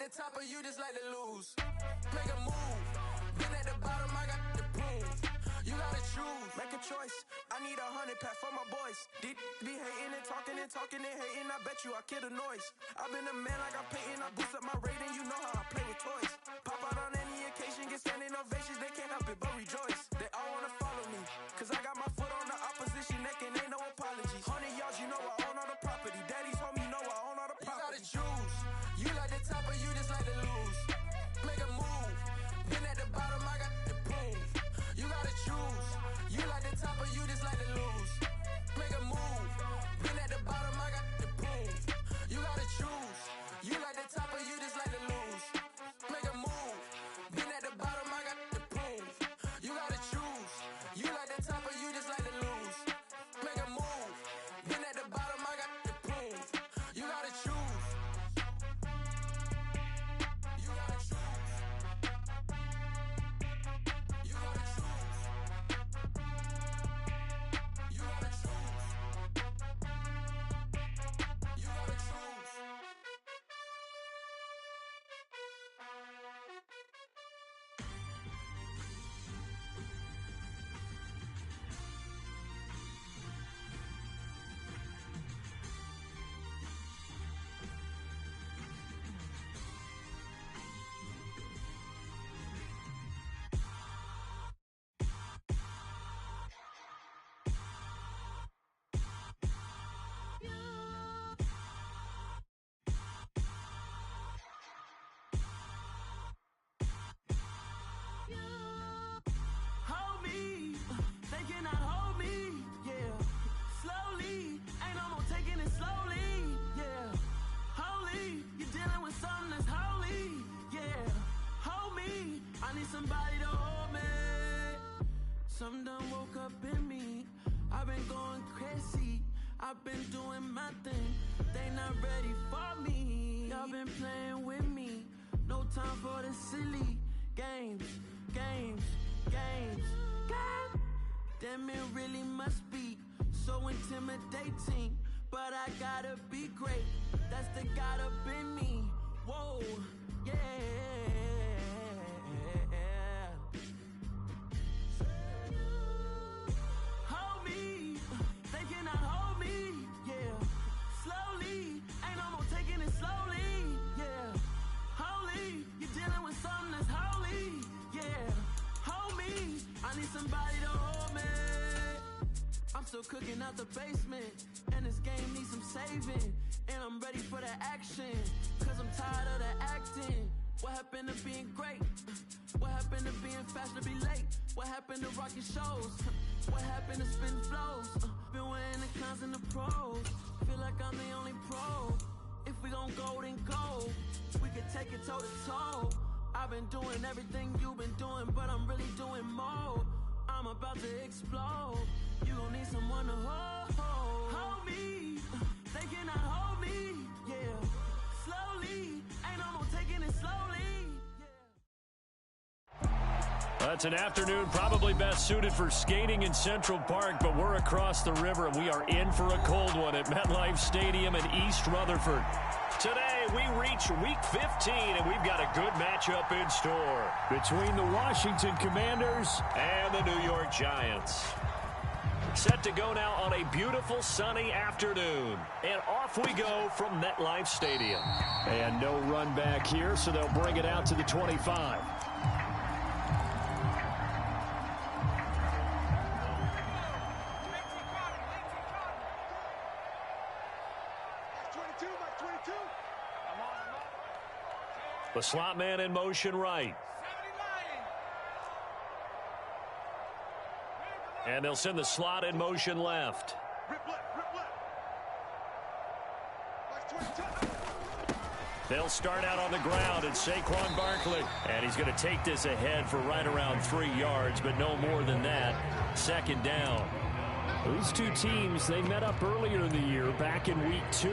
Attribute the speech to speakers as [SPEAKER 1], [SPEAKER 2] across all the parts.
[SPEAKER 1] the top of you just like to lose. Make a move. Been at the bottom, I got the prove. You gotta choose. Make a choice. I need 100 pack for my boys. Be hating and talking and hating. I bet you I kill the noise. I've been a man like I'm Peyton. I boost up my rating. You know how I play with toys. Pop out on any occasion, get standing ovations. They can't help it but rejoice. They all wanna follow me, cause I got my foot on the opposition neck and ain't no apologies. 100 yards, you know I own all the property. Daddy's home, you know I own all the property. You gotta choose. You like the top or you just like to lose. Make a move. Been at the bottom, I got the prove. You gotta choose. You like the top or you just like to lose. Make a move. Been at the bottom, I got the prove. You gotta choose. You like the top or you just like to lose. Make a move. Been at the bottom, I got the prove. You gotta choose. You like the top or you just like to lose. Make a move. Been at the bottom, I got the prove. You gotta choose. You gotta choose. You gotta choose. You gotta choose. You gotta choose.
[SPEAKER 2] Hold me, they cannot hold me, yeah. Slowly, ain't no more taking it slowly, yeah. Holy, you're dealing with something that's holy, yeah. Hold me, I need somebody to hold me. Something done woke up in me. I've been going crazy, I've been doing my thing. They not ready for me. Y'all been playing with me. No time for the silly games. Damn, it really must be so intimidating. But I gotta be great. That's the God up in me. Whoa, yeah. Hold me, they cannot hold me, yeah. Slowly, ain't no more taking it slowly, yeah. Holy, you're dealing with something that's holy, yeah. Hold me, I need somebody to hold me. I'm still cooking out the basement, and this game needs some saving. And I'm ready for the action, cause I'm tired of the acting. What happened to being great? What happened to being fast to be late? What happened to rocking shows? What happened to spitting flows? Been weighing the cons and the pros. Feel like I'm the only pro. If we gon' go, then go. We can take it toe to toe. I've been doing everything you've been doing, but I'm really doing more. I'm about to explode. You gon' need someone to hold. Hold me, they cannot hold me, yeah. Slowly, ain't no more taking it slowly, yeah.
[SPEAKER 3] That's an afternoon probably best suited for skating in Central Park, but we're across the river and we are in for a cold one at MetLife Stadium in East Rutherford. Today, we reach Week 15, and we've got a good matchup in store between the Washington Commanders and the New York Giants. Set to go now on a beautiful sunny afternoon. And off we go from MetLife Stadium. And no run back here, so they'll bring it out to the 25. The slot man in motion right. And they'll send the slot in motion left. They'll start out on the ground, and Saquon Barkley. And he's going to take this ahead for right around 3 yards, but no more than that. Second down. These two teams, they met up earlier in the year, back in Week 2.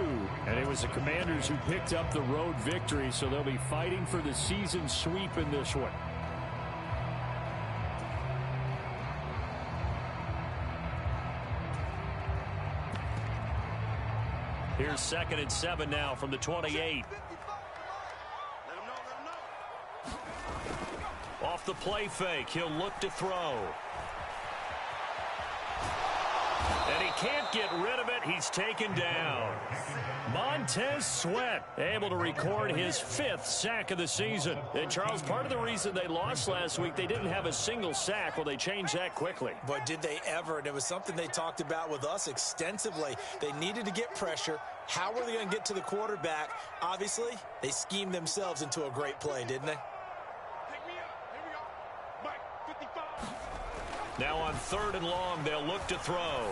[SPEAKER 3] And it was the Commanders who picked up the road victory, so they'll be fighting for the season sweep in this one. Here's 2nd and 7 now from the 28.
[SPEAKER 4] Let him know
[SPEAKER 3] off the play fake. He'll look to throw. And he can't get rid of it. He's taken down. Montez Sweat able to record his 5th sack of the season. And, Charles, part of the reason they lost last week, they didn't have a single sack. Well, they changed that quickly.
[SPEAKER 4] But did they ever? And it was something they talked about with us extensively. They needed to get pressure. How were they going to get to the quarterback? Obviously, they schemed themselves into a great play, didn't they?
[SPEAKER 3] Now on 3rd and long, they'll look to throw.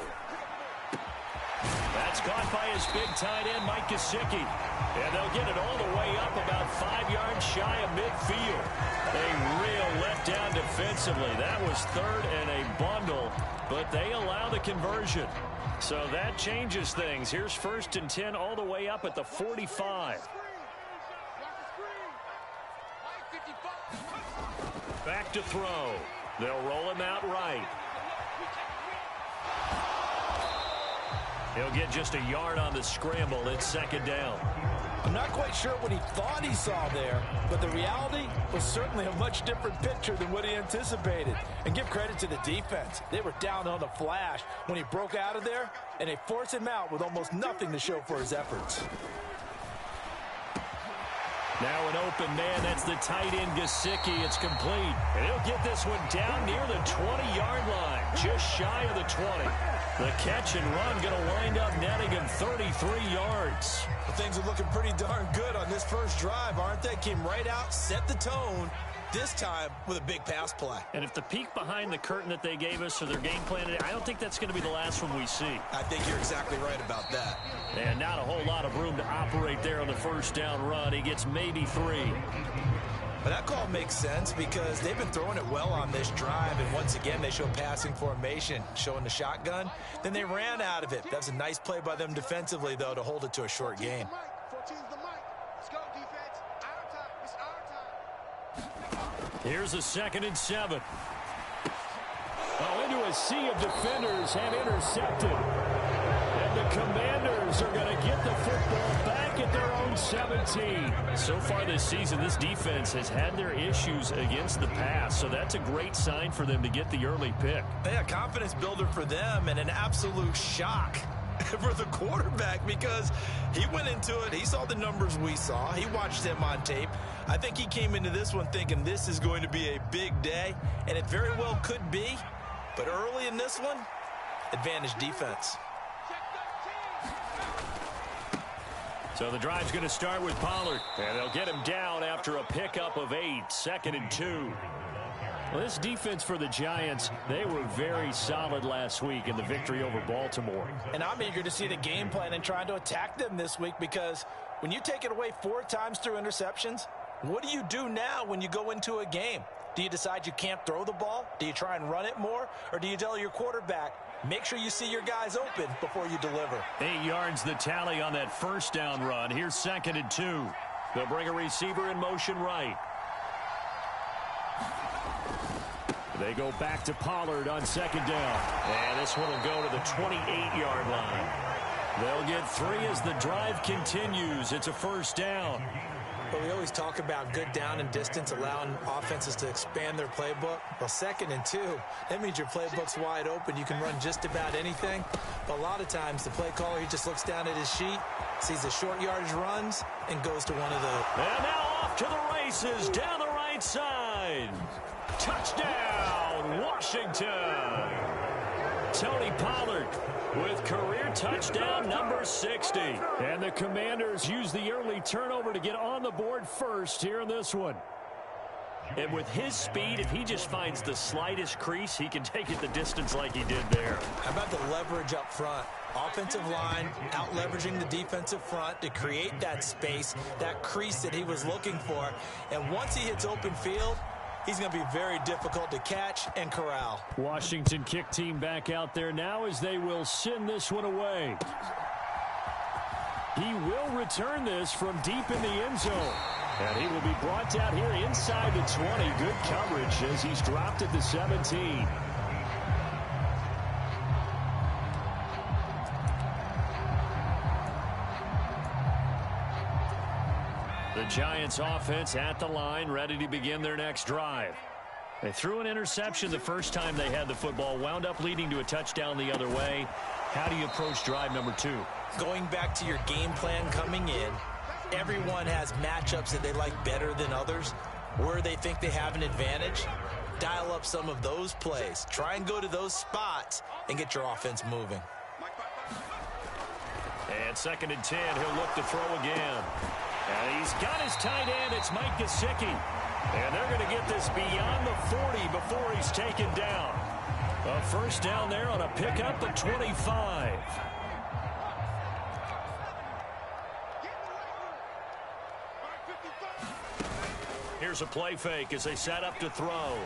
[SPEAKER 3] That's caught by his big tight end, Mike Gesicki. And they'll get it all the way up about 5 yards shy of midfield. A real letdown defensively. That was 3rd and a bundle, but they allow the conversion. So that changes things. Here's 1st and 10 all the way up at the 45. Back to throw. They'll roll him out right. He'll get just a yard on the scramble. It's 2nd down.
[SPEAKER 4] I'm not quite sure what he thought he saw there, but the reality was certainly a much different picture than what he anticipated. And give credit to the defense. They were down on the flash when he broke out of there, and they forced him out with almost nothing to show for his efforts.
[SPEAKER 3] Now an open man. That's the tight end, Gesicki. It's complete. And he'll get this one down near the 20-yard line, just shy of the 20. The catch and run going to wind up netting him 33 yards.
[SPEAKER 4] Well, things are looking pretty darn good on this first drive, aren't they? Came right out, set the tone, this time with a big pass play.
[SPEAKER 3] And if the peek behind the curtain that they gave us for their game plan today, I don't think that's going to be the last one we see.
[SPEAKER 4] I think you're exactly right about that.
[SPEAKER 3] And not a whole lot of room to operate there on the first down run. He gets maybe 3.
[SPEAKER 4] But that call makes sense because they've been throwing it well on this drive, and once again they show passing formation, showing the shotgun. Then they ran out of it. That was a nice play by them defensively, though, to hold it to a short game.
[SPEAKER 3] Here's a 2nd and 7. Oh, into a sea of defenders and intercepted. And the Commanders are going to get the football back at their own 17. So far this season, this defense has had their issues against the pass, so that's a great sign for them to get the early pick.
[SPEAKER 4] Yeah, confidence builder for them and an absolute shock for the quarterback because he went into it. He saw the numbers we saw. He watched them on tape. I think he came into this one thinking this is going to be a big day, and it very well could be. But early in this one, advantage defense.
[SPEAKER 3] So the drive's going to start with Pollard, and they'll get him down after a pickup of 8, 2nd and 2. Well, this defense for the Giants, they were very solid last week in the victory over Baltimore.
[SPEAKER 4] And I'm eager to see the game plan and trying to attack them this week because when you take it away 4 times through interceptions, what do you do now when you go into a game? Do you decide you can't throw the ball? Do you try and run it more? Or do you tell your quarterback, make sure you see your guys open before you deliver?
[SPEAKER 3] 8 yards the tally on that first down run. Here's 2nd and 2. They'll bring a receiver in motion right. They go back to Pollard on 2nd down. And this one will go to the 28-yard line. They'll get 3 as the drive continues. It's a 1st down.
[SPEAKER 4] But we always talk about good down and distance, allowing offenses to expand their playbook. Well, 2nd and 2, that means your playbook's wide open. You can run just about anything. But a lot of times, the play caller, he just looks down at his sheet, sees the short yardage runs, and goes to one of the...
[SPEAKER 3] And now off to the races down the right side. Touchdown, Washington. Tony Pollard with career touchdown number 60. And the Commanders use the early turnover to get on the board first here in this one. And with his speed, if he just finds the slightest crease, he can take it the distance like he did there.
[SPEAKER 4] How about the leverage up front? Offensive line out leveraging the defensive front to create that space, that crease that he was looking for. And once he hits open field, he's going to be very difficult to catch and corral.
[SPEAKER 3] Washington kick team back out there now as they will send this one away. He will return this from deep in the end zone. And he will be brought down here inside the 20. Good coverage as he's dropped at the 17. The Giants offense at the line, ready to begin their next drive. They threw an interception the first time they had the football, wound up leading to a touchdown the other way. How do you approach drive number 2?
[SPEAKER 4] Going back to your game plan coming in, everyone has matchups that they like better than others, where they think they have an advantage. Dial up some of those plays. Try and go to those spots and get your offense moving.
[SPEAKER 3] And 2nd and 10, he'll look to throw again. And he's got his tight end. It's Mike Gesicki. And they're going to get this beyond the 40 before he's taken down. A first down there on a pickup at 25. Here's a play fake as they set up to throw.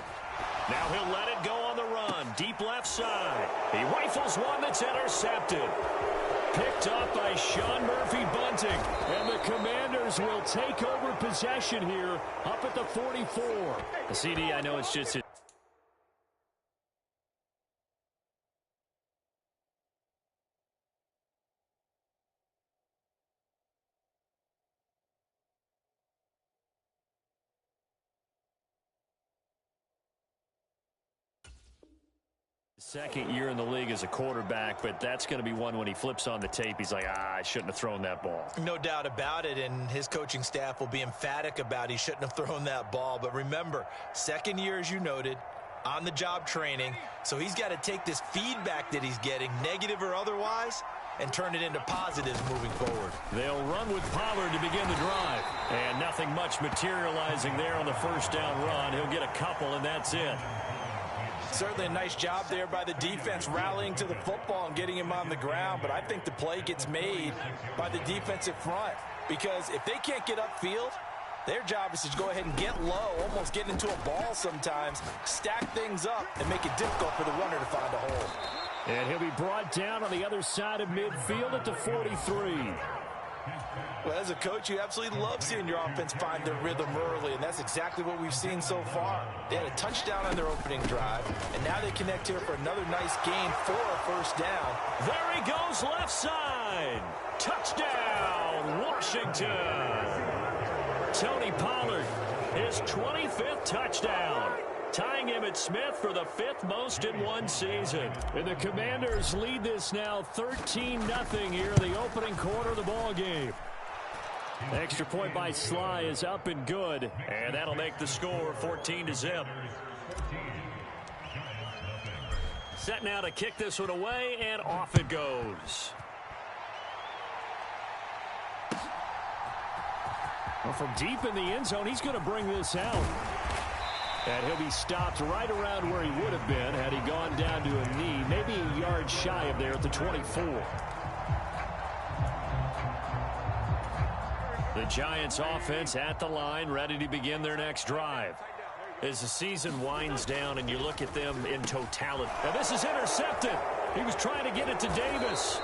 [SPEAKER 3] Now he'll let it go on the run. Deep left side. He rifles one that's intercepted. Picked up by Sean Murphy-Bunting. And the Commanders will take over possession here up at the 44. The CD, I know it's just... Second year in the league as a quarterback, but that's going to be one when he flips on the tape. He's like, I shouldn't have thrown that ball.
[SPEAKER 4] No doubt about it, and his coaching staff will be emphatic about he shouldn't have thrown that ball. But remember, second year, as you noted, on-the-job training, so he's got to take this feedback that he's getting, negative or otherwise, and turn it into positives moving forward.
[SPEAKER 3] They'll run with Pollard to begin the drive, and nothing much materializing there on the first down run. He'll get a couple, and that's it.
[SPEAKER 4] Certainly a nice job there by the defense rallying to the football and getting him on the ground, but I think the play gets made by the defensive front because if they can't get upfield, their job is to go ahead and get low, almost get into a ball sometimes, stack things up, and make it difficult for the runner to find a hole.
[SPEAKER 3] And he'll be brought down on the other side of midfield at the 43.
[SPEAKER 4] Well, as a coach, you absolutely love seeing your offense find their rhythm early, and that's exactly what we've seen so far. They had a touchdown on their opening drive, and now they connect here for another nice gain for a first down.
[SPEAKER 3] There he goes, left side. Touchdown, Washington. Tony Pollard, his 25th touchdown, tying Emmitt Smith for the 5th most in one season. And the Commanders lead this now 13-0 here in the opening quarter of the ball game. Extra point by Sly is up and good, and that'll make the score 14-0. Set now to kick this one away, and off it goes. Well, from deep in the end zone, he's going to bring this out. And he'll be stopped right around where he would have been had he gone down to a knee, maybe a yard shy of there at the 24. The Giants offense at the line, ready to begin their next drive. As the season winds down and you look at them in totality. Now this is intercepted. He was trying to get it to Davis.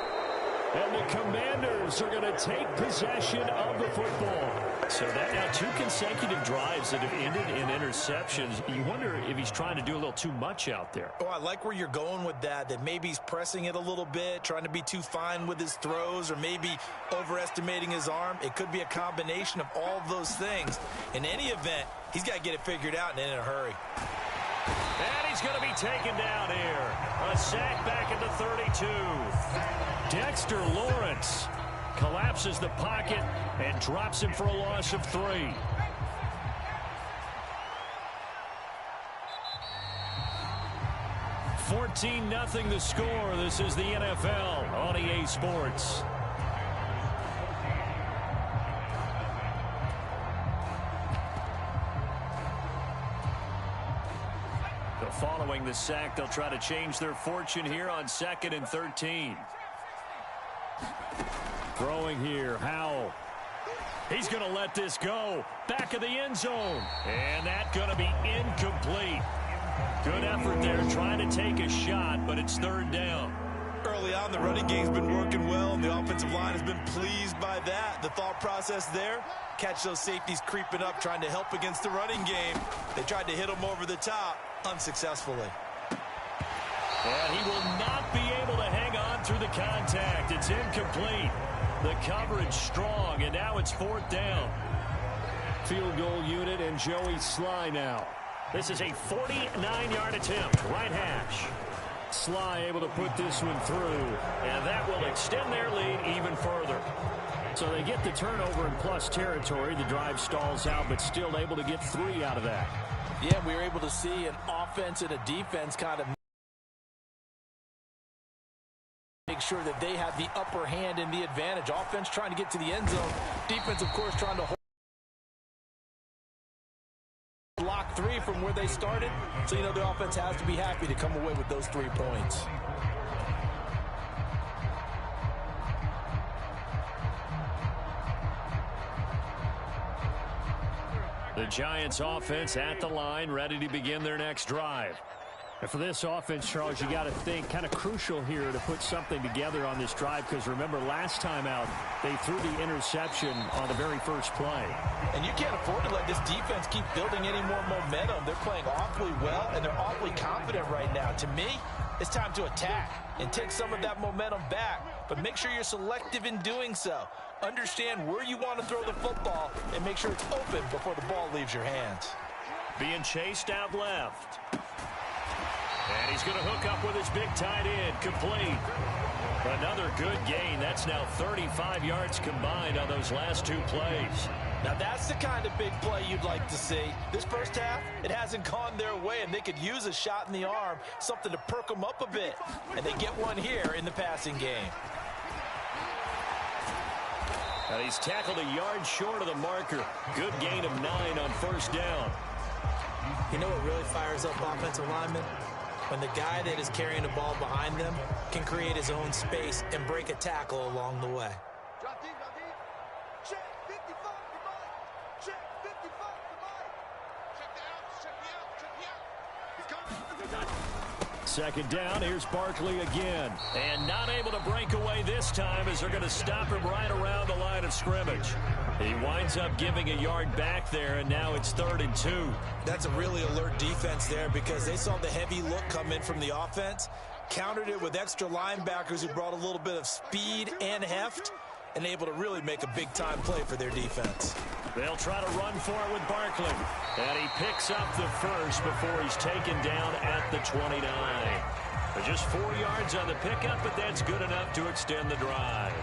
[SPEAKER 3] And the Commanders are going to take possession of the football. So that now 2 consecutive drives that have ended in interceptions. You wonder if he's trying to do a little too much out there.
[SPEAKER 4] Oh, I like where you're going with that maybe he's pressing it a little bit, trying to be too fine with his throws, or maybe overestimating his arm. It could be a combination of all of those things. In any event, he's got to get it figured out and in a hurry.
[SPEAKER 3] And he's going to be taken down here. A sack back at the 32. Dexter Lawrence collapses the pocket and drops him for a loss of 3. $14-0 the score. This is the NFL on EA Sports. Following the sack, they'll try to change their fortune here on 2nd and 13. Throwing here, Howell. He's going to let this go. Back of the end zone. And that's going to be incomplete. Good effort there trying to take a shot, but it's 3rd down.
[SPEAKER 4] Early on, the running game's been working well, and the offensive line has been pleased by that. The thought process there, catch those safeties creeping up, trying to help against the running game. They tried to hit them over the top, unsuccessfully.
[SPEAKER 3] And he will not be able to hang on through the contact. It's incomplete. The coverage strong, and now it's 4th down. Field goal unit and Joey Sly now. This is a 49-yard attempt, right hash. Sly able to put this one through, and that will extend their lead even further. So they get the turnover in plus territory. The drive stalls out, but still able to get 3 out of that.
[SPEAKER 4] Yeah, we were able to see an offense and a defense kind of make sure that they have the upper hand and the advantage. Offense trying to get to the end zone. Defense, of course, trying to hold lock 3 from where they started. So, the offense has to be happy to come away with those 3 points.
[SPEAKER 3] The Giants offense at the line, ready to begin their next drive. And for this offense, Charles, you got to think kind of crucial here to put something together on this drive, because remember last time out they threw the interception on the very first play.
[SPEAKER 4] And you can't afford to let this defense keep building any more momentum. They're playing awfully well, and they're awfully confident right now. To me, it's time to attack and take some of that momentum back, but make sure you're selective in doing so. Understand where you want to throw the football and make sure it's open before the ball leaves your hands.
[SPEAKER 3] Being chased out left. And he's going to hook up with his big tight end, complete. Another good gain. That's now 35 yards combined on those last 2 plays.
[SPEAKER 4] Now that's the kind of big play you'd like to see. This first half, it hasn't gone their way, and they could use a shot in the arm, something to perk them up a bit. And they get one here in the passing game.
[SPEAKER 3] And he's tackled a yard short of the marker. Good gain of 9 on first down.
[SPEAKER 4] You know what really fires up offensive linemen? When the guy that is carrying the ball behind them can create his own space and break a tackle along the way.
[SPEAKER 5] Check 55, check 55, check the out, check the out, check the out.
[SPEAKER 3] Second down, here's Barkley again. And not able to break away this time as they're going to stop him right around the line of scrimmage. He winds up giving a yard back there, and now it's 3rd and 2.
[SPEAKER 4] That's a really alert defense there because they saw the heavy look come in from the offense, countered it with extra linebackers who brought a little bit of speed and heft, and able to really make a big-time play for their defense.
[SPEAKER 3] They'll try to run for it with Barkley. And he picks up the first before he's taken down at the 29. But just 4 yards on the pickup, but that's good enough to extend the drive.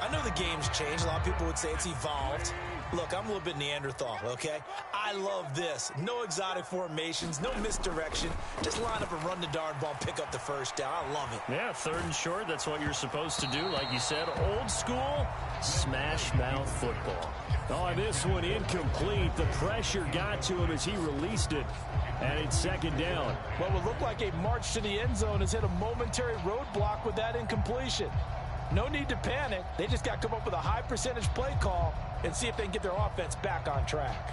[SPEAKER 4] I know the game's changed. A lot of people would say it's evolved. Look, I'm a little bit Neanderthal, okay? I love this. No exotic formations, no misdirection. Just line up and run the darn ball, pick up the first down. I love it.
[SPEAKER 3] Yeah, 3rd and short, that's what you're supposed to do. Like you said, old school, smash mouth football. Oh, and this one incomplete. The pressure got to him as he released it. And it's 2nd down.
[SPEAKER 4] What would look like a march to the end zone has hit a momentary roadblock with that incompletion. No need to panic. They just got to come up with a high percentage play call and see if they can get their offense back on track.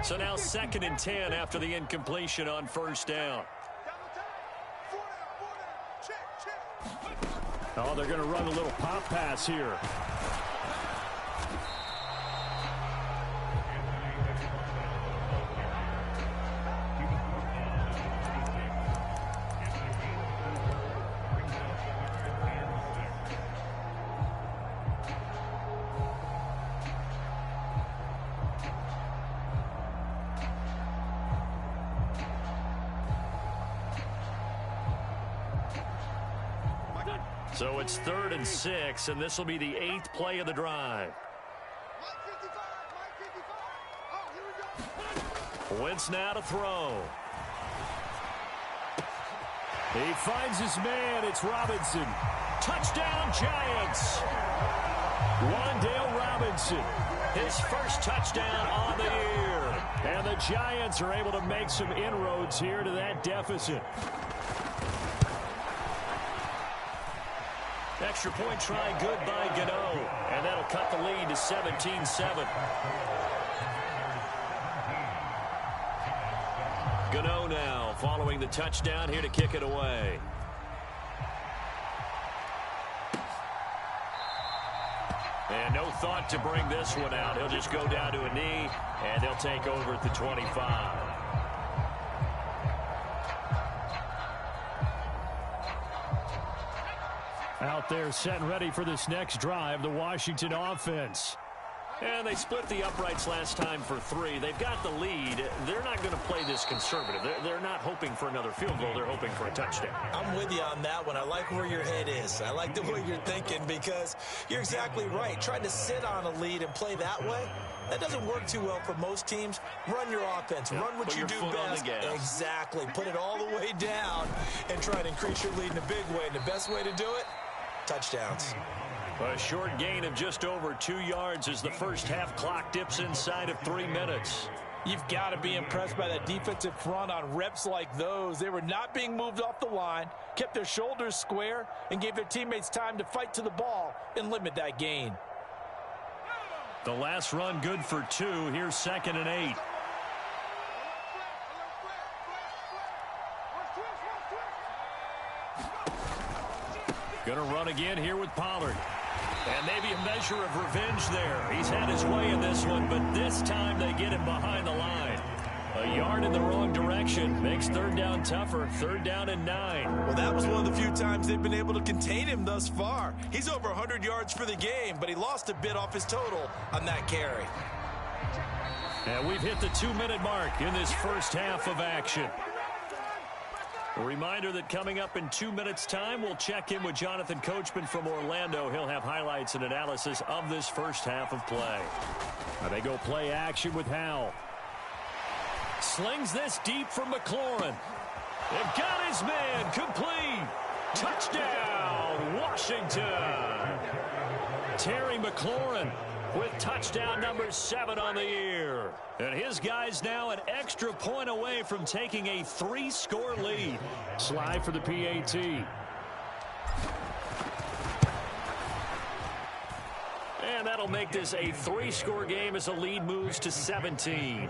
[SPEAKER 3] So now 2nd and 10 after the incompletion on first down. Oh, they're going to run a little pop pass here. So it's 3rd and 6, and this will be the 8th play of the drive. Wentz now to throw. He finds his man. It's Robinson. Touchdown, Giants. Wan'Dale Robinson, his first touchdown on the year. And the Giants are able to make some inroads here to that deficit. Extra point try good by Gano, and that'll cut the lead to 17-7. Gano now following the touchdown here to kick it away. And no thought to bring this one out. He'll just go down to a knee, and they'll take over at the 25. Out there set and ready for this next drive, the Washington offense. And they split the uprights last time for 3. They've got the lead. They're not going to play this conservative. They're not hoping for another field goal. They're hoping for a touchdown.
[SPEAKER 4] I'm with you on that one. I like where your head is. I like the way you're thinking because you're exactly right. Trying to sit on a lead and play that way, that doesn't work too well for most teams. Run your offense. Run what you do best. Exactly. Put it all the way down and try to increase your lead in a big way. And the best way to do it, touchdowns.
[SPEAKER 3] A short gain of just over 2 yards as the first half clock dips inside of 3 minutes.
[SPEAKER 4] You've got to be impressed by that defensive front on reps like those. They were not being moved off the line, kept their shoulders square, and gave their teammates time to fight to the ball and limit that gain.
[SPEAKER 3] The last run good for 2. Here's 2nd and 8. Going to run again here with Pollard. And maybe a measure of revenge there. He's had his way in this one, but this time they get him behind the line. A yard in the wrong direction makes 3rd down tougher. 3rd down and 9.
[SPEAKER 4] Well, that was one of the few times they've been able to contain him thus far. He's over 100 yards for the game, but he lost a bit off his total on that carry.
[SPEAKER 3] And we've hit the 2-minute mark in this first half of action. A reminder that coming up in 2 minutes' time, we'll check in with Jonathan Coachman from Orlando. He'll have highlights and analysis of this first half of play. Now they go play action with Howell. Slings this deep for McLaurin. They've got his man complete. Touchdown, Washington. Terry McLaurin with touchdown number 7 on the year. And his guys now an extra point away from taking a 3-score lead. Slide for the PAT. And that'll make this a 3-score game as the lead moves to 17.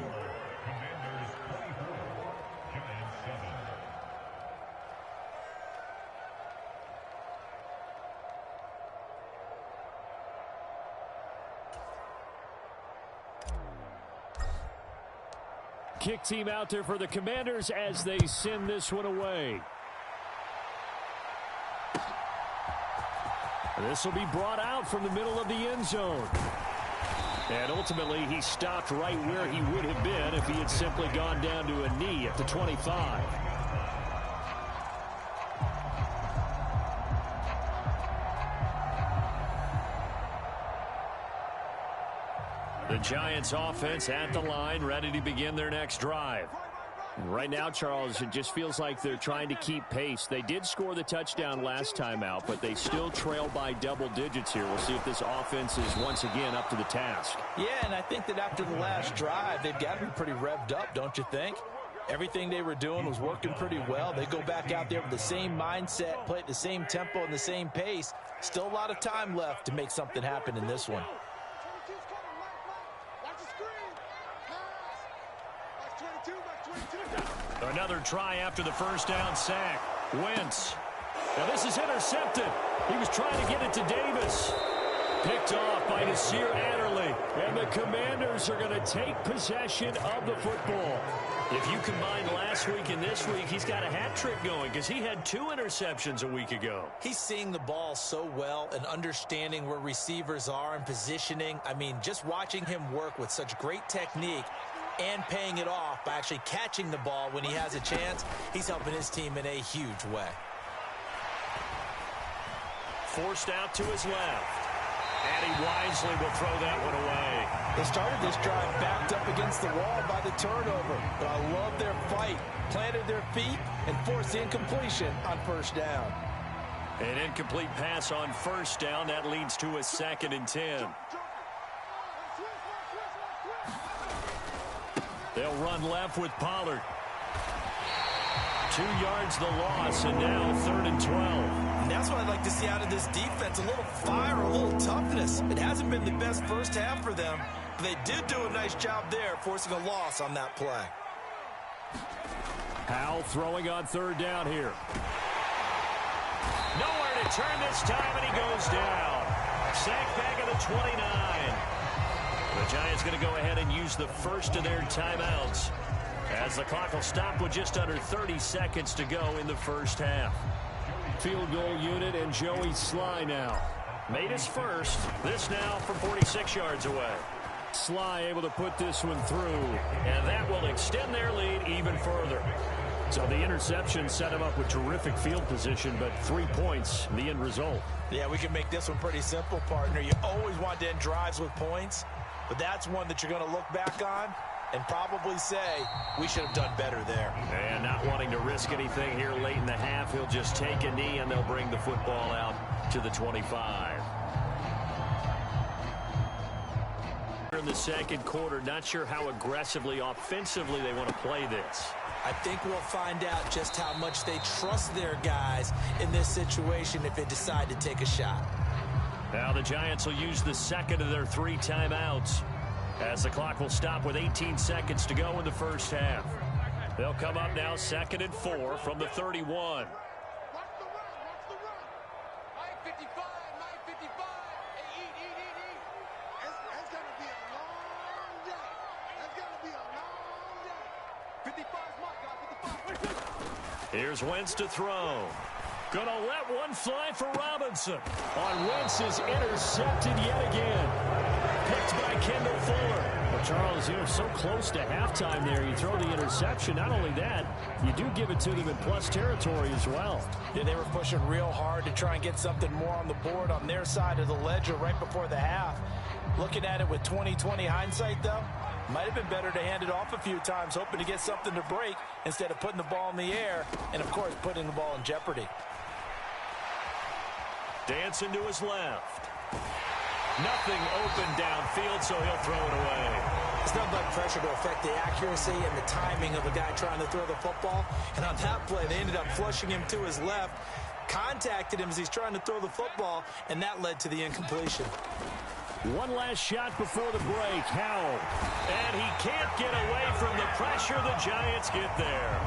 [SPEAKER 3] Kick team out there for the Commanders as they send this one away. This will be brought out from the middle of the end zone. And ultimately, he stopped right where he would have been if he had simply gone down to a knee at the 25. The Giants offense at the line, ready to begin their next drive.
[SPEAKER 6] Right now, Charles, it just feels like they're trying to keep pace. They did score the touchdown last time out, but they still trail by double digits here. We'll see if this offense is once again up to the task.
[SPEAKER 4] Yeah, and I think that after the last drive, they've got to be pretty revved up, don't you think? Everything they were doing was working pretty well. They go back out there with the same mindset, play at the same tempo and the same pace. Still a lot of time left to make something happen in this one.
[SPEAKER 3] Another try after the first down sack. Wentz. Now this is intercepted. He was trying to get it to Davis. Picked off by Nasir Adderley. And the Commanders are going to take possession of the football. If you combine last week and this week, he's got a hat trick going because he had 2 interceptions a week ago.
[SPEAKER 4] He's seeing the ball so well and understanding where receivers are and positioning. I mean, just watching him work with such great technique and paying it off by actually catching the ball when he has a chance, he's helping his team in a huge way.
[SPEAKER 3] Forced out to his left. And he wisely will throw that one away.
[SPEAKER 4] They started this drive backed up against the wall by the turnover, but I love their fight. Planted their feet and forced the incompletion on first down.
[SPEAKER 3] An incomplete pass on first down. That leads to a 2nd and 10. They'll run left with Pollard. 2 yards the loss, and now 3rd and 12.
[SPEAKER 4] And that's what I'd like to see out of this defense. A little fire, a little toughness. It hasn't been the best first half for them, but they did do a nice job there, forcing a loss on that play.
[SPEAKER 3] Howell throwing on 3rd down here. Nowhere to turn this time, and he goes down. Sacked back at the 29. The Giants going to go ahead and use the first of their timeouts as the clock will stop with just under 30 seconds to go in the first half. Field goal unit and Joey Sly now. Made his first. This now from 46 yards away. Sly able to put this one through, and that will extend their lead even further. So the interception set him up with terrific field position, but 3 points, the end result.
[SPEAKER 4] Yeah, we can make this one pretty simple, partner. You always want to end drives with points, but that's one that you're going to look back on and probably say, we should have done better there.
[SPEAKER 3] And not wanting to risk anything here late in the half, he'll just take a knee, and they'll bring the football out to the 25. In the second quarter, not sure how aggressively, offensively they want to play this.
[SPEAKER 4] I think we'll find out just how much they trust their guys in this situation if they decide to take a shot.
[SPEAKER 3] Now the Giants will use the second of their 3 timeouts as the clock will stop with 18 seconds to go in the first half. They'll come up now 2nd and 4 from the 31.
[SPEAKER 5] Watch the run. Mike 55, Mike 55. Hey, eat. It's going to be a long day. It's going to be a long day. 55's Mike, guys. 55.
[SPEAKER 3] Here's Wentz to throw. Gonna let one fly for Robinson. On Wentz is intercepted yet again. Picked by Kendall Fuller. Well, Charles, you're so close to halftime there. You throw the interception. Not only that, you do give it to them in plus territory as well.
[SPEAKER 4] Yeah, they were pushing real hard to try and get something more on the board on their side of the ledger right before the half. Looking at it with 20/20 hindsight, though, might have been better to hand it off a few times, hoping to get something to break instead of putting the ball in the air and, of course, putting the ball in jeopardy.
[SPEAKER 3] Dancing to his left. Nothing open downfield, so he'll throw it away.
[SPEAKER 4] It's not like pressure to affect the accuracy and the timing of a guy trying to throw the football. And on that play, they ended up flushing him to his left, contacted him as he's trying to throw the football, and that led to the incompletion.
[SPEAKER 3] One last shot before the break. Howell. And he can't get away from the pressure. The Giants get there.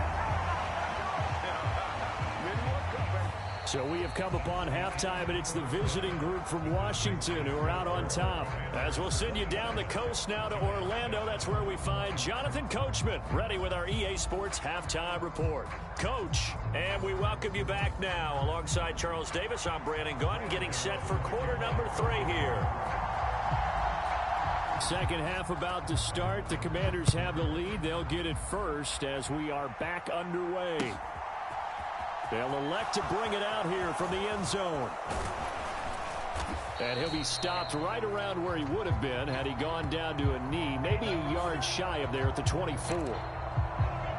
[SPEAKER 3] So we have come upon halftime, and it's the visiting group from Washington who are out on top. As we'll send you down the coast now to Orlando, that's where we find Jonathan Coachman, ready with our EA Sports Halftime Report. Coach, and we welcome you back now. Alongside Charles Davis, I'm Brandon Gunn, getting set for quarter number 3 here. Second half about to start. The Commanders have the lead. They'll get it first as we are back underway. They'll elect to bring it out here from the end zone. And he'll be stopped right around where he would have been had he gone down to a knee, maybe a yard shy of there at the 24.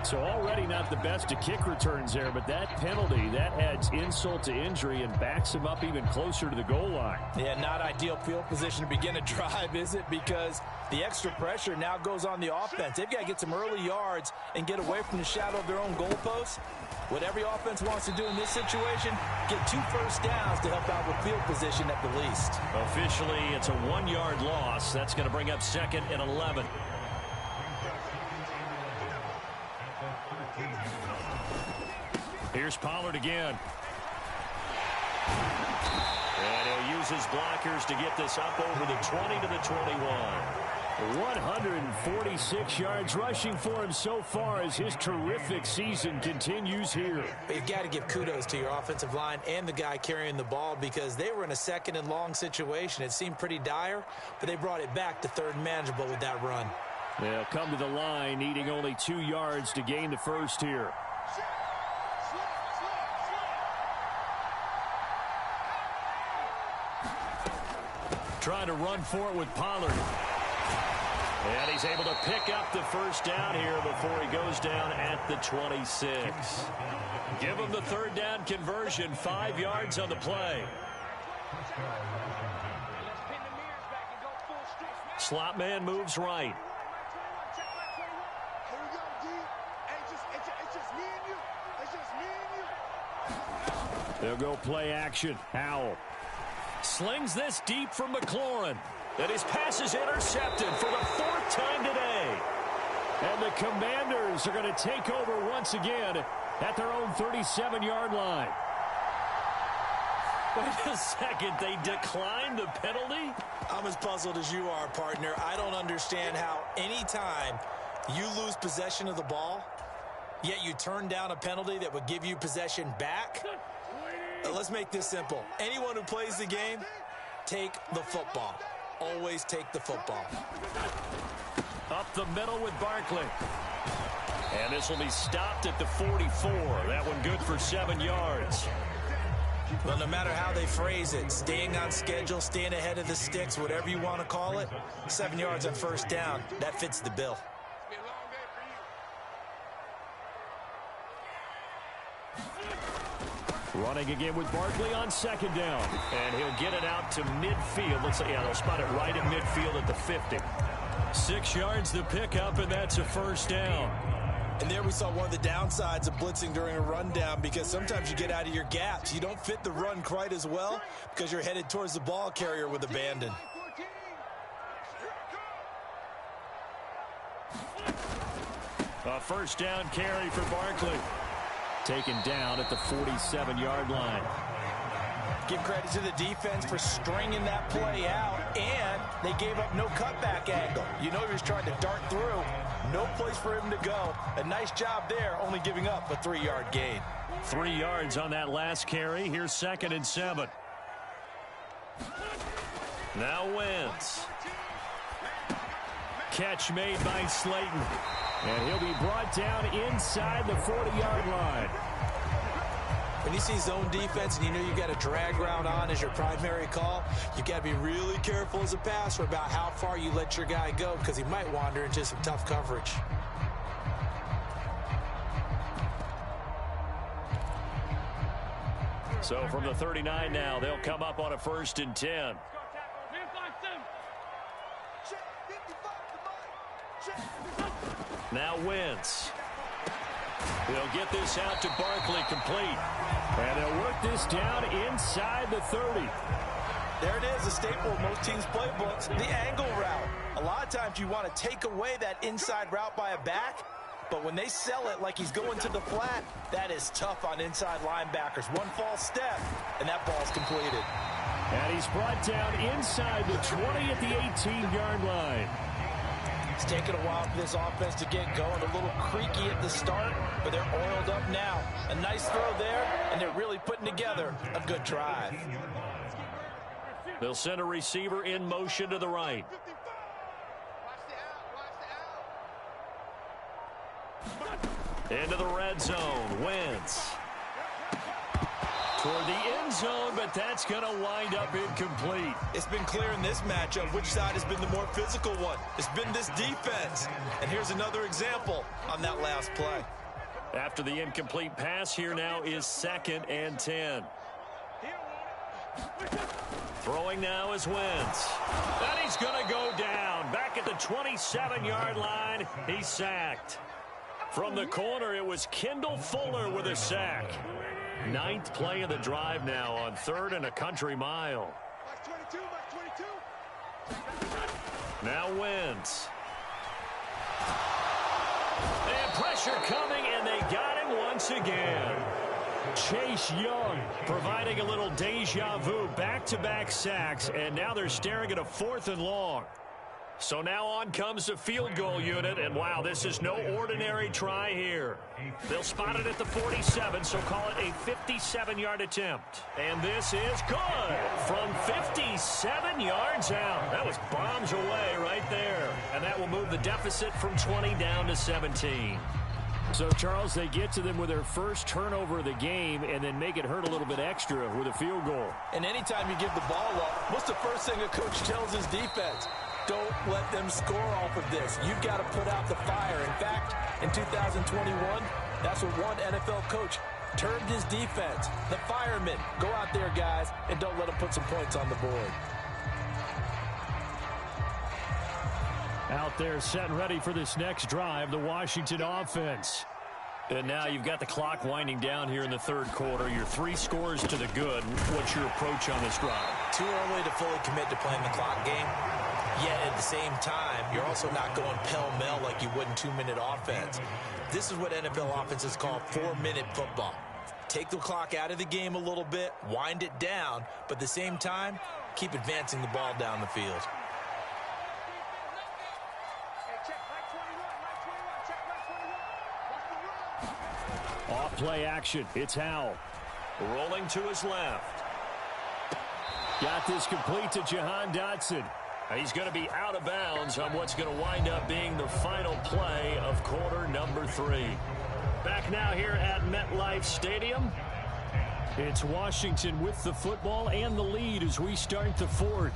[SPEAKER 3] So already not the best of kick returns there, but that penalty, that adds insult to injury and backs him up even closer to the goal line.
[SPEAKER 4] Yeah, not ideal field position to begin a drive, is it? Because the extra pressure now goes on the offense. They've got to get some early yards and get away from the shadow of their own goalposts. What every offense wants to do in this situation, get 2 first downs to help out with field position at the least.
[SPEAKER 3] Officially, it's a 1-yard loss. That's going to bring up 2nd and 11. Here's Pollard again. And he'll use his blockers to get this up over the 20 to the 21. 146 yards rushing for him so far as his terrific season continues here.
[SPEAKER 4] But you've got to give kudos to your offensive line and the guy carrying the ball because they were in a 2nd and long situation. It seemed pretty dire, but they brought it back to 3rd and manageable with that run.
[SPEAKER 3] They'll come to the line, needing only 2 yards to gain the first here. Trying to run for it with Pollard. And he's able to pick up the first down here before he goes down at the 26. Give him the 3rd down conversion, 5 yards on the play. Slot man moves right. They'll go play action. Howell slings this deep from McLaurin. And his pass is intercepted for the 4th time today. And the Commanders are going to take over once again at their own 37-yard line. Wait a second, they declined the penalty?
[SPEAKER 4] I'm as puzzled as you are, partner. I don't understand how any time you lose possession of the ball, yet you turn down a penalty that would give you possession back. Let's make this simple. Anyone who plays the game, take the football. always take the football.
[SPEAKER 3] Up the middle with Barkley. And this will be stopped at the 44. That one good for 7 yards.
[SPEAKER 4] Well, no matter how they phrase it, staying on schedule, staying ahead of the sticks, whatever you want to call it, 7 yards on first down, that fits the bill.
[SPEAKER 3] Running again with Barkley on second down. And he'll get it out to midfield. Let's say, yeah, they'll spot it right at midfield at the 50. 6 yards to pick up, and that's a first down.
[SPEAKER 4] And there we saw one of the downsides of blitzing during a rundown, because sometimes you get out of your gaps. You don't fit the run quite as well because you're headed towards the ball carrier with abandon.
[SPEAKER 3] A first down carry for Barkley. Taken down at the 47-yard line.
[SPEAKER 4] Give credit to the defense for stringing that play out, and they gave up no cutback angle. You know he was trying to dart through. No place for him to go. A nice job there, only giving up a 3-yard gain.
[SPEAKER 3] 3 yards on that last carry. Here's 2nd and 7. Now Wentz. Catch made by Slayton. And he'll be brought down inside the 40-yard line.
[SPEAKER 4] When you see zone defense and you know you got a drag route on as your primary call, you got to be really careful as a passer about how far you let your guy go, because he might wander into some tough coverage.
[SPEAKER 3] So from the 39 now, they'll come up on a 1st and 10. Now Wentz. He'll get this out to Barkley, complete. And they'll work this down inside the 30.
[SPEAKER 4] There it is, a staple of most teams' playbooks, the angle route. A lot of times you want to take away that inside route by a back, but when they sell it like he's going to the flat, that is tough on inside linebackers. One false step, and that ball's completed.
[SPEAKER 3] And he's brought down inside the 20 at the 18-yard line.
[SPEAKER 4] It's taken a while for this offense to get going. A little creaky at the start, but they're oiled up now. A nice throw there, and they're really putting together a good drive.
[SPEAKER 3] They'll send a receiver in motion to the right. Into the red zone. Wentz. Toward the end zone, but that's going to wind up incomplete.
[SPEAKER 4] It's been clear in this matchup which side has been the more physical one. It's been this defense. And here's another example on that last play.
[SPEAKER 3] After the incomplete pass, here now is 2nd and 10. Throwing now is Wentz. And he's going to go down. Back at the 27-yard line, he's sacked. From the corner, it was Kendall Fuller with a sack. 9th play of the drive now on 3rd and a country mile. Now Wentz. And pressure coming, and they got him once again. Chase Young providing a little deja vu, back-to-back sacks, and now they're staring at a 4th and long. So now on comes the field goal unit, and wow, this is no ordinary try here. They'll spot it at the 47, so call it a 57-yard attempt. And this is good from 57 yards out. That was bombs away right there. And that will move the deficit from 20 down to 17. So, Charles, they get to them with their first turnover of the game and then make it hurt a little bit extra with a field goal.
[SPEAKER 4] And anytime you give the ball up, what's the first thing a coach tells his defense? Don't let them score off of this. You've got to put out the fire. In fact, in 2021, that's what one NFL coach termed his defense. The firemen. Go out there, guys, and don't let them put some points on the board.
[SPEAKER 3] Out there set and ready for this next drive, the Washington offense. And now you've got the clock winding down here in the 3rd quarter. Your 3 scores to the good. What's your approach on this drive?
[SPEAKER 4] Too early to fully commit to playing the clock game. Yet at the same time, you're also not going pell-mell like you would in 2-minute offense. This is what NFL offenses call 4-minute football. Take the clock out of the game a little bit, wind it down, but at the same time, keep advancing the ball down the field.
[SPEAKER 3] Off play action. It's Howell. Rolling to his left. Got this complete to Jahan Dotson. He's going to be out of bounds on what's going to wind up being the final play of quarter number 3. Back now here at MetLife Stadium. It's Washington with the football and the lead as we start the fourth.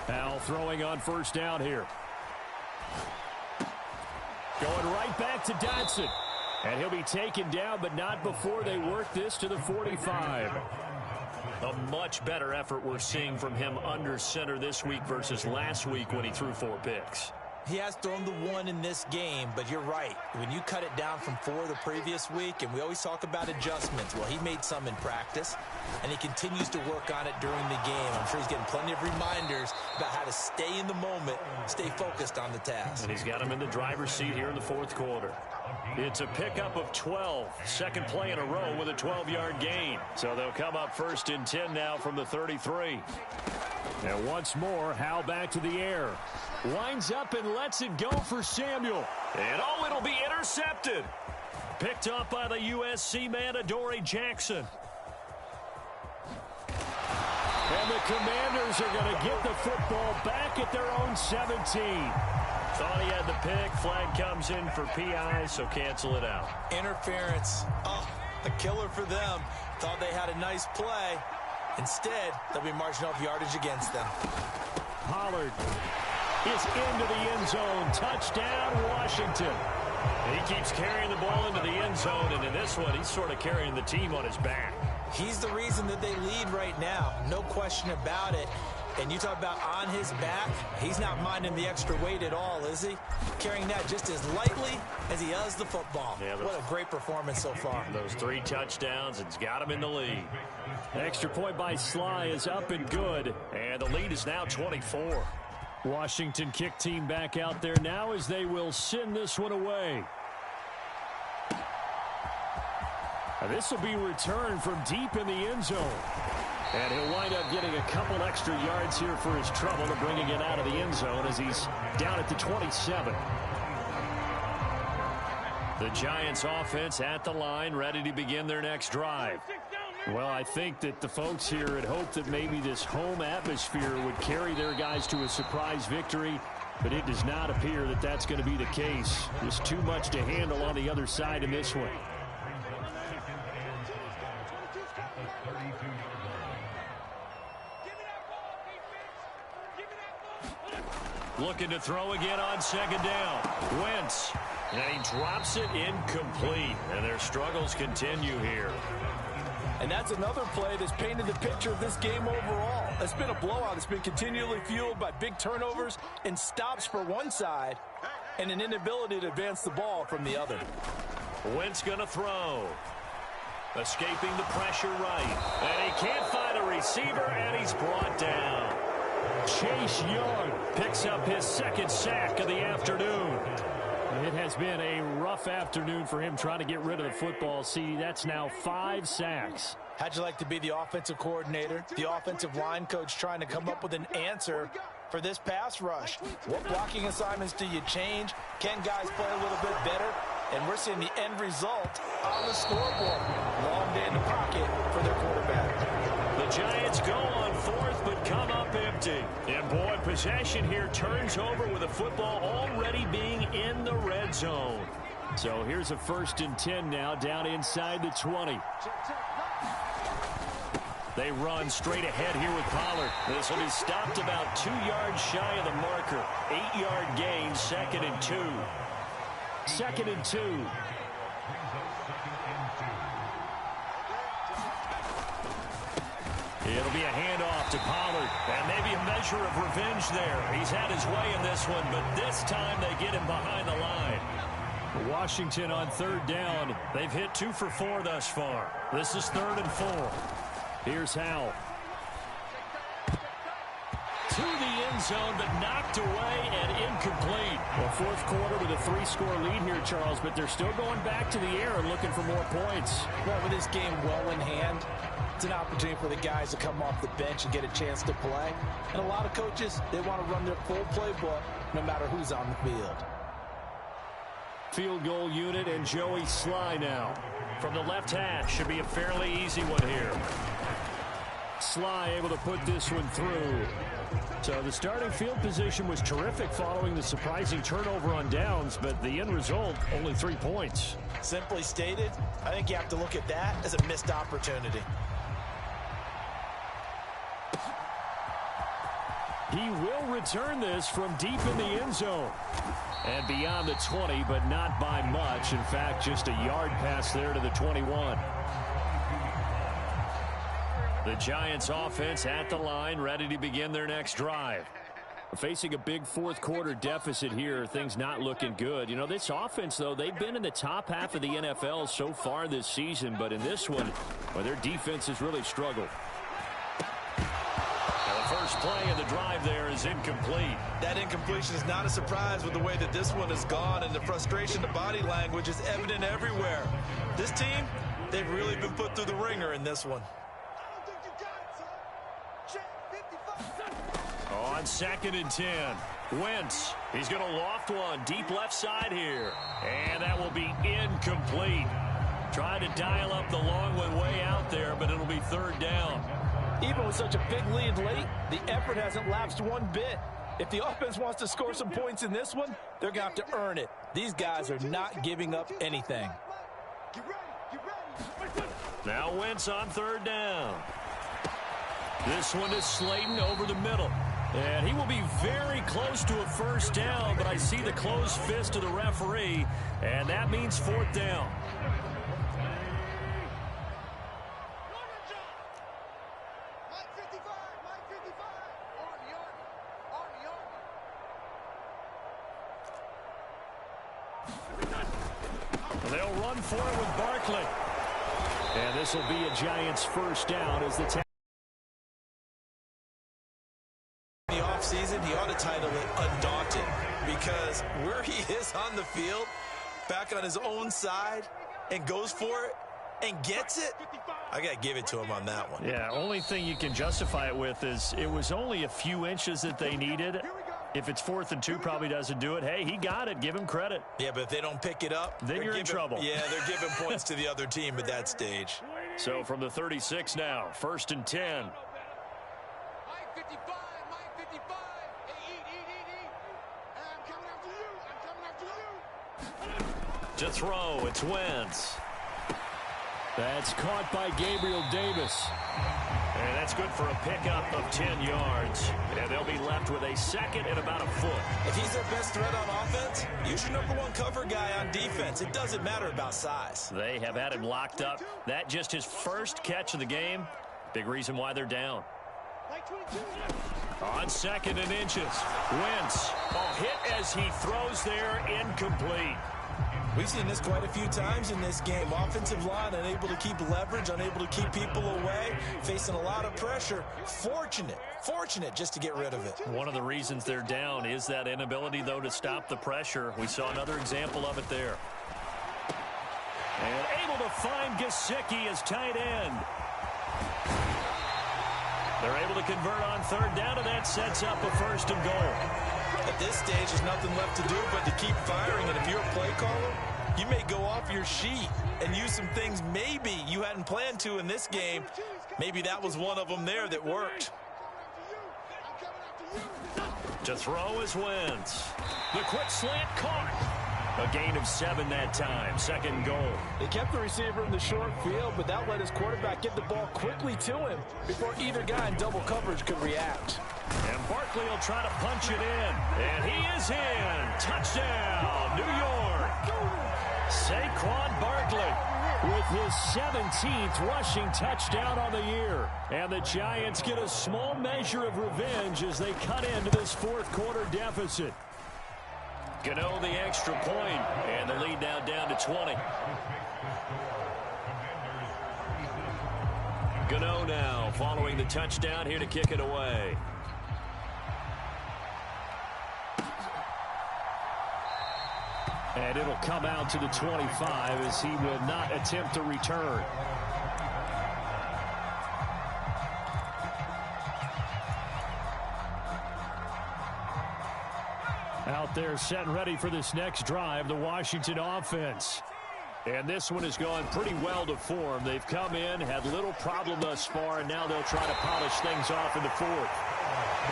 [SPEAKER 3] Now throwing on first down here. Going right back to Dotson. And he'll be taken down, but not before they work this to the 45. A much better effort we're seeing from him under center this week versus last week when he threw 4 picks.
[SPEAKER 4] He has thrown the 1 in this game, but you're right. When you cut it down from 4 the previous week, and we always talk about adjustments, well, he made some in practice, and he continues to work on it during the game. I'm sure he's getting plenty of reminders about how to stay in the moment, stay focused on the task.
[SPEAKER 3] And he's got him in the driver's seat here in the fourth quarter. It's a pickup of 12. Second play in a row with a 12-yard gain. So they'll come up first and 10 now from the 33. And once more, Howell back to the air. Winds up and lets it go for Samuel. And it'll be intercepted. Picked up by the USC man, Adoree Jackson. And the Commanders are going to get the football back at their own 17. Thought he had the pick. Flag comes in for PI, so cancel it out.
[SPEAKER 4] Interference. Oh, a killer for them. Thought they had a nice play. Instead, they'll be marching off yardage against them.
[SPEAKER 3] Pollard is into the end zone. Touchdown, Washington. He keeps carrying the ball into the end zone, and in this one, he's sort of carrying the team on his back.
[SPEAKER 4] He's the reason that they lead right now. No question about it. And you talk about on his back, he's not minding the extra weight at all, is he? Carrying that just as lightly as he does the football. Yeah, what a great performance so far.
[SPEAKER 3] Those 3 touchdowns, it's got him in the lead. Extra point by Sly is up and good, and the lead is now 24. Washington kick team back out there now as they will send this one away. This will be returned from deep in the end zone. And he'll wind up getting a couple extra yards here for his trouble to bringing it out of the end zone as he's down at the 27. The Giants offense at the line, ready to begin their next drive. Well, I think that the folks here had hoped that maybe this home atmosphere would carry their guys to a surprise victory, but it does not appear that that's going to be the case. There's too much to handle on the other side in this one. Looking to throw again on second down. Wentz. And he drops it incomplete. And their struggles continue here.
[SPEAKER 7] And that's another play that's painted the picture of this game overall. It's been a blowout. It's been continually fueled by big turnovers and stops for one side and an inability to advance the ball from the other.
[SPEAKER 3] Wentz going to throw. Escaping the pressure right. And he can't find a receiver, and he's brought down. Chase Young picks up his second sack of the afternoon. It has been a rough afternoon for him trying to get rid of the football. See, that's now 5 sacks.
[SPEAKER 7] How'd you like to be the offensive coordinator, the offensive line coach trying to come up with an answer for this pass rush? What blocking assignments do you change? Can guys play a little bit better? And we're seeing the end result on the scoreboard. Long day in the pocket for their quarterback.
[SPEAKER 3] The Giants go on 4th, but come up empty. And boy, possession here turns over with the football already being in the red zone. So here's a 1st and 10 now down inside the 20. They run straight ahead here with Pollard. This will be stopped about 2 yards shy of the marker. 8-yard gain, 2nd and 2. 2nd and 2. It'll be a handoff to Pollard, and maybe a measure of revenge there. He's had his way in this one, but this time they get him behind the line. Washington on 3rd down. They've hit 2 for 4 thus far. This is 3rd and 4. Here's Howell. To the end zone, but knocked away and incomplete. Well, 4th quarter with a 3-score lead here, Charles, but they're still going back to the air and looking for more points.
[SPEAKER 7] Well, with this game well in hand, it's an opportunity for the guys to come off the bench and get a chance to play. And a lot of coaches, they want to run their full playbook no matter who's on the field.
[SPEAKER 3] Field goal unit and Joey Sly now. From the left hash, should be a fairly easy one here. Sly able to put this one through. So the starting field position was terrific following the surprising turnover on downs, but the end result, only 3 points.
[SPEAKER 7] Simply stated, I think you have to look at that as a missed opportunity.
[SPEAKER 3] He will return this from deep in the end zone. And beyond the 20, but not by much. In fact, just a yard pass there to the 21. The Giants offense at the line, ready to begin their next drive. Facing a big 4th quarter deficit here, things not looking good. You know, this offense, though, they've been in the top half of the NFL so far this season, but in this one, well, their defense has really struggled. First play of the drive there is incomplete.
[SPEAKER 4] That incompletion is not a surprise with the way that this one has gone, and the frustration, the body language is evident everywhere. This team, they've really been put through the ringer in this one.
[SPEAKER 3] On 2nd and 10, Wentz. He's going to loft one deep left side here, and that will be incomplete. Trying to dial up the long one way out there, but it'll be 3rd down.
[SPEAKER 7] Even with such a big lead late, the effort hasn't lapsed one bit. If the offense wants to score some points in this one, they're going to have to earn it. These guys are not giving up anything.
[SPEAKER 3] Now Wentz on 3rd down. This one is Slayton over the middle. And he will be very close to a 1st down, but I see the closed fist of the referee, and that means 4th down. They'll run for it with Barkley. And this will be a Giants 1st down as the
[SPEAKER 4] In the offseason, he ought to title it Undaunted, because where he is on the field, back on his own side, and goes for it and gets it, I got to give it to him on that one.
[SPEAKER 3] Yeah, only thing you can justify it with is it was only a few inches that they needed. If it's 4th and 2, probably doesn't do it. Hey, he got it. Give him credit.
[SPEAKER 4] Yeah, but if they don't pick it up,
[SPEAKER 3] then you're in trouble.
[SPEAKER 4] Yeah, they're giving points to the other team at that stage.
[SPEAKER 3] So from the 36 now, 1st and 10. To throw, it's Wentz. That's caught by Gabriel Davis. And that's good for a pickup of 10 yards. And they'll be left with a 2nd and about a foot.
[SPEAKER 4] If he's their best threat on offense, use your #1 cover guy on defense. It doesn't matter about size.
[SPEAKER 3] They have had him locked up. That just his first catch of the game. Big reason why they're down. On 2nd and inches, Wentz. Hit as he throws there, incomplete.
[SPEAKER 4] We've seen this quite a few times in this game. Offensive line unable to keep leverage, unable to keep people away, facing a lot of pressure. Fortunate just to get rid of it.
[SPEAKER 3] One of the reasons they're down is that inability, though, to stop the pressure. We saw another example of it there. And able to find Gesicki as tight end. They're able to convert on 3rd down, and that sets up a 1st and goal.
[SPEAKER 4] At this stage, there's nothing left to do but to keep firing. And if you're a play caller, you may go off your sheet and use some things maybe you hadn't planned to in this game. Maybe that was one of them there that worked.
[SPEAKER 3] To throw is Wentz. The quick slant caught. A gain of 7 that time. Second goal.
[SPEAKER 7] They kept the receiver in the short field, but that let his quarterback get the ball quickly to him before either guy in double coverage could react.
[SPEAKER 3] And Barkley will try to punch it in. And he is in. Touchdown, New York. Saquon Barkley with his 17th rushing touchdown on the year. And the Giants get a small measure of revenge as they cut into this fourth quarter deficit. Gano the extra point, and the lead now down to 20. Gano now following the touchdown here to kick it away. And it'll come out to the 25 as he will not attempt a return. Out there set and ready for this next drive, the Washington offense. And this one has gone pretty well to form. They've come in, had little problem thus far, and now they'll try to polish things off in the fourth.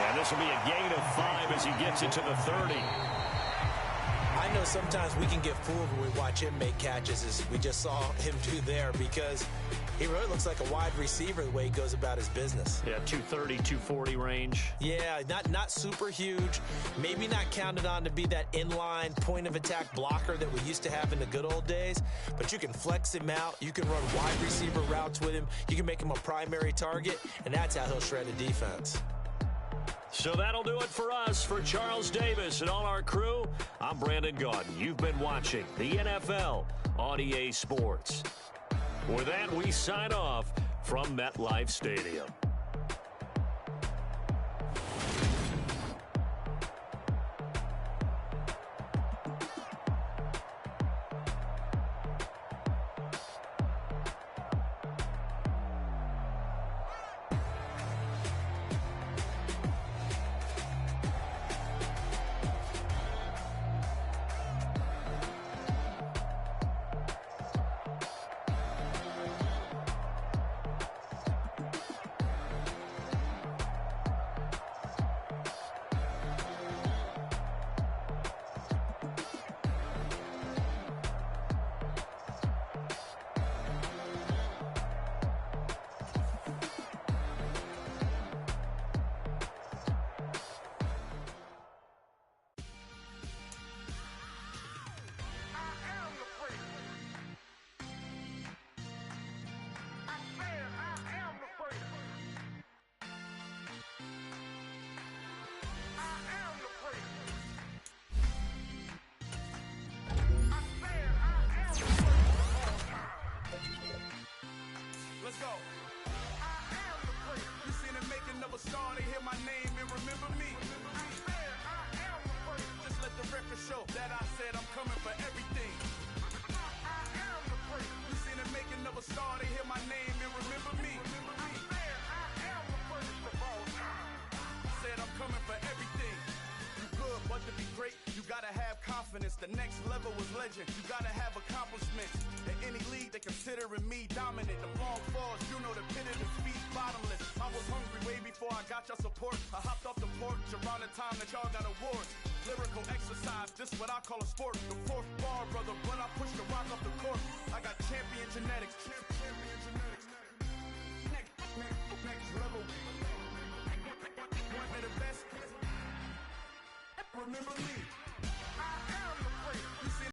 [SPEAKER 3] And this will be a gain of 5 as he gets it to the 30.
[SPEAKER 4] I know sometimes we can get fooled when we watch him make catches, as we just saw him do there, because he really looks like a wide receiver the way he goes about his business.
[SPEAKER 3] Yeah, 230, 240 range.
[SPEAKER 4] Yeah, not super huge. Maybe not counted on to be that inline point-of-attack blocker that we used to have in the good old days, but you can flex him out. You can run wide receiver routes with him. You can make him a primary target, and that's how he'll shred a defense.
[SPEAKER 3] So that'll do it for us. For Charles Davis and all our crew, I'm Brandon Gaudin. You've been watching the NFL on EA Sports. With that, we sign off from MetLife Stadium.
[SPEAKER 8] The next level was legend. You gotta have accomplishments. In any league, they considering me dominant. The long falls, you know the pit of defeat, bottomless. I was hungry way before I got your support. I hopped off the porch around the time that y'all got awards. Lyrical exercise, this what I call a sport. The fourth bar, brother, when I push the rock off the court. I got champion genetics. Champion genetics. Next level. One of the best. Remember me.